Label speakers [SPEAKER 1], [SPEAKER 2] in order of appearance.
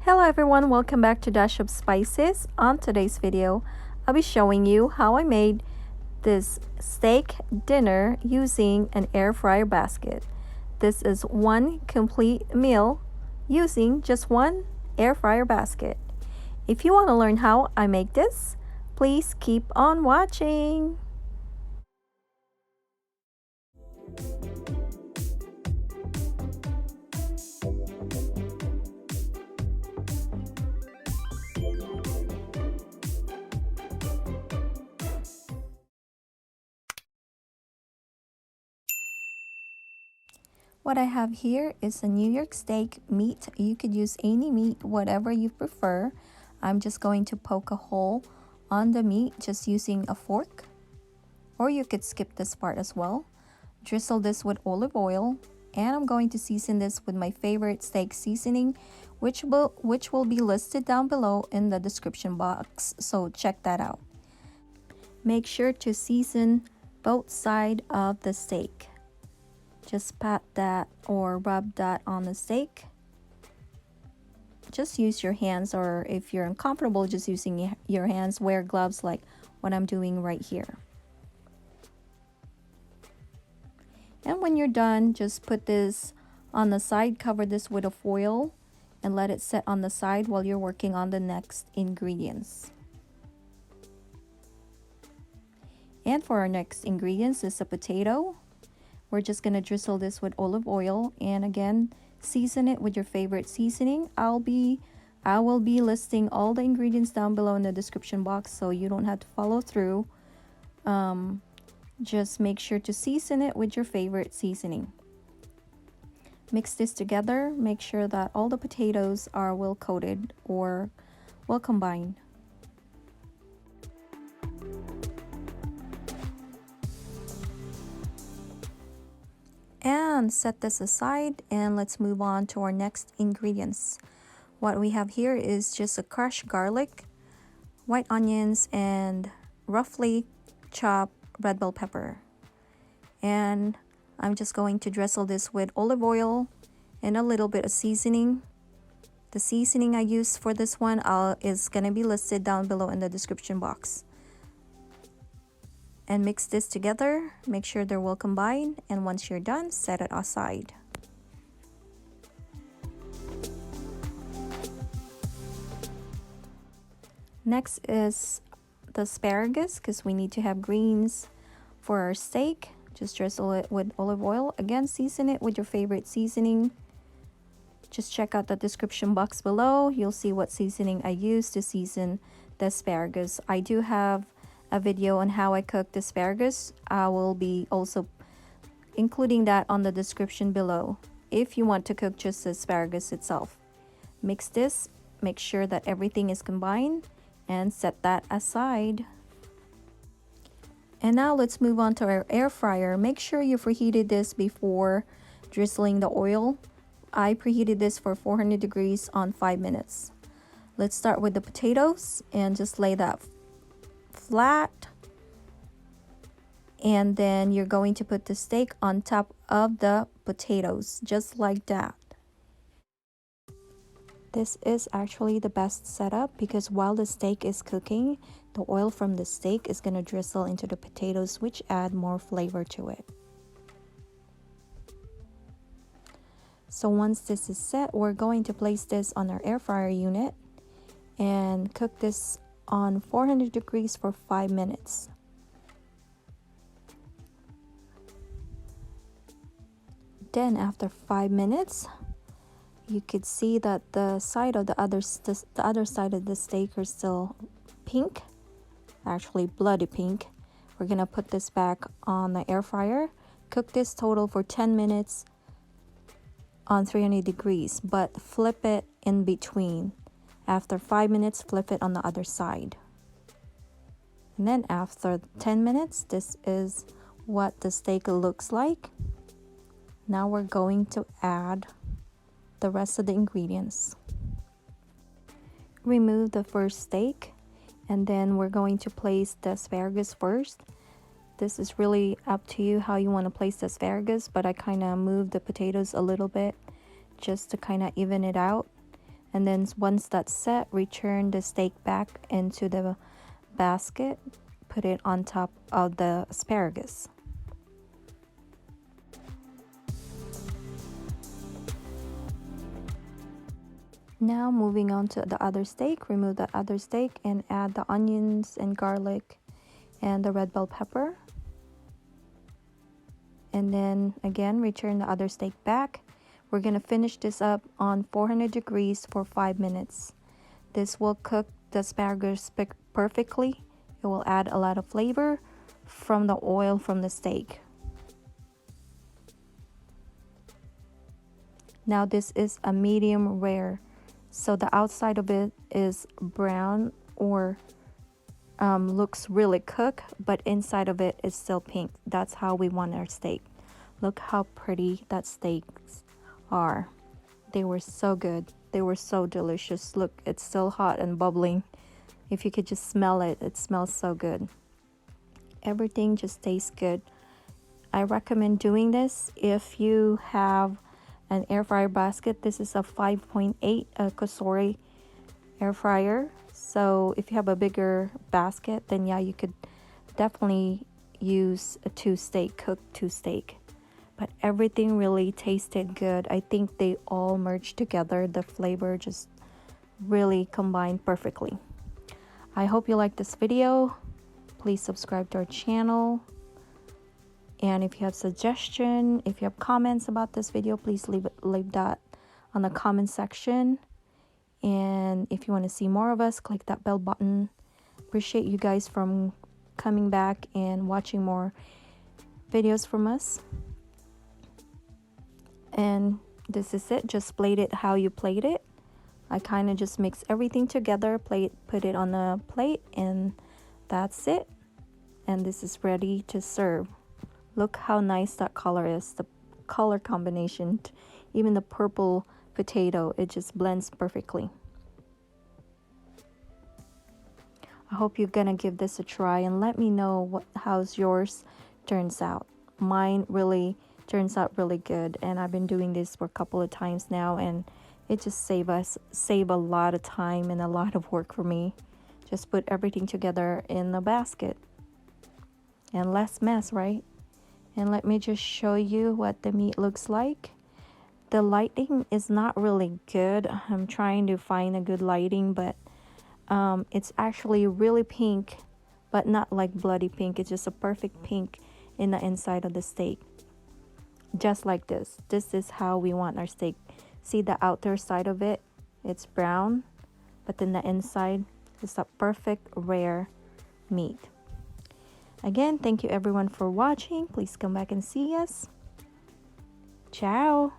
[SPEAKER 1] Hello everyone, welcome back to Dash of Spices. On today's video, I'll be showing you how I made this steak dinner using an air fryer basket. This is one complete meal using just one air fryer basket. If you want to learn how I make this, please keep on watching. What I have here is a New York steak meat. You could use any meat, whatever you prefer. I'm just going to poke a hole on the meat just using a fork. Or you could skip this part as well. Drizzle this with olive oil. And I'm going to season this with my favorite steak seasoning, which will be listed down below in the description box. So check that out. Make sure to season both sides of the steak. Just pat that or rub that on the steak. Just use your hands, or if you're uncomfortable just using your hands, wear gloves like what I'm doing right here. And when you're done, just put this on the side, cover this with a foil, and let it set on the side while you're working on the next ingredients. And for our next ingredients is a potato. We're just going to drizzle this with olive oil, and again, season it with your favorite seasoning. I will be listing all the ingredients down below in the description box, so you don't have to follow through. Just make sure to season it with your favorite seasoning. Mix this together. Make sure that all the potatoes are well coated or well combined. And set this aside, and let's move on to our next ingredients. What we have here is just a crushed garlic, white onions, and roughly chopped red bell pepper. And I'm just going to drizzle this with olive oil and a little bit of seasoning. The seasoning I use for this one is going to be listed down below in the description box. And mix this together. Make sure they're well combined, and once you're done, set it aside. Next is the asparagus, because we need to have greens for our steak. Just drizzle it with olive oil. Again, season it with your favorite seasoning. Just check out the description box below. You'll see what seasoning I use to season the asparagus. I do have a video on how I cook the asparagus. I will be also including that on the description below if you want to cook just the asparagus itself. Mix this, make sure that everything is combined, and set that aside. And now let's move on to our air fryer. Make sure you preheated this before drizzling the oil. I preheated this for 400 degrees on 5 minutes. Let's start with the potatoes and just lay that flat, and then you're going to put the steak on top of the potatoes, just like that. This is actually the best setup because while the steak is cooking, the oil from the steak is going to drizzle into the potatoes, which add more flavor to it. So once this is set, we're going to place this on our air fryer unit and cook this on 400 degrees for 5 minutes. Then after 5 minutes, you could see that the other side of the steak is still pink, actually bloody pink. We're gonna put this back on the air fryer. Cook this total for 10 minutes on 300 degrees, but flip it in between. After 5 minutes, flip it on the other side. And then after 10 minutes, this is what the steak looks like. Now we're going to add the rest of the ingredients. Remove the first steak, and then we're going to place the asparagus first. This is really up to you how you want to place the asparagus, but I kind of moved the potatoes a little bit just to kind of even it out. And then once that's set, return the steak back into the basket. Put it on top of the asparagus. Now moving on to the other steak, remove the other steak and add the onions and garlic and the red bell pepper. And then again, return the other steak back. We're gonna finish this up on 400 degrees for 5 minutes. This will cook the asparagus perfectly. It will add a lot of flavor from the oil from the steak. Now this is a medium rare. So the outside of it is brown or looks really cooked, but inside of it is still pink. That's how we want our steak. Look how pretty that steaks are. They were so good. They were so delicious. Look, it's still hot and bubbling. If you could just smell it, it smells so good. Everything just tastes good. I recommend doing this if you have an air fryer basket. This is a 5.8 Kosori air fryer. So if you have a bigger basket, then yeah, you could definitely use a cooked two steak. But everything really tasted good. I think they all merged together. The flavor just really combined perfectly. I hope you like this video. Please subscribe to our channel. And if you have suggestion, if you have comments about this video, please leave that on the comment section. And if you want to see more of us, click that bell button. Appreciate you guys from coming back and watching more videos from us. And this is it. Just plate it how you plate it. I kind of just mix everything together, put it on a plate, and that's it. And this is ready to serve. Look how nice that color is, the color combination. Even the purple potato, it just blends perfectly. I hope you're gonna give this a try and let me know how's yours turns out. Mine really turns out really good, and I've been doing this for a couple of times now, and it just save a lot of time and a lot of work for me. Just put everything together in the basket and less mess, right? And let me just show you what the meat looks like. The lighting is not really good. I'm trying to find a good lighting, but it's actually really pink, but not like bloody pink. It's just a perfect pink in the inside of the steak. Just like this. This is how we want our steak. See the outer side of it? It's brown, but then the inside is a perfect rare meat. Again, thank you everyone for watching. Please come back and see us. Ciao.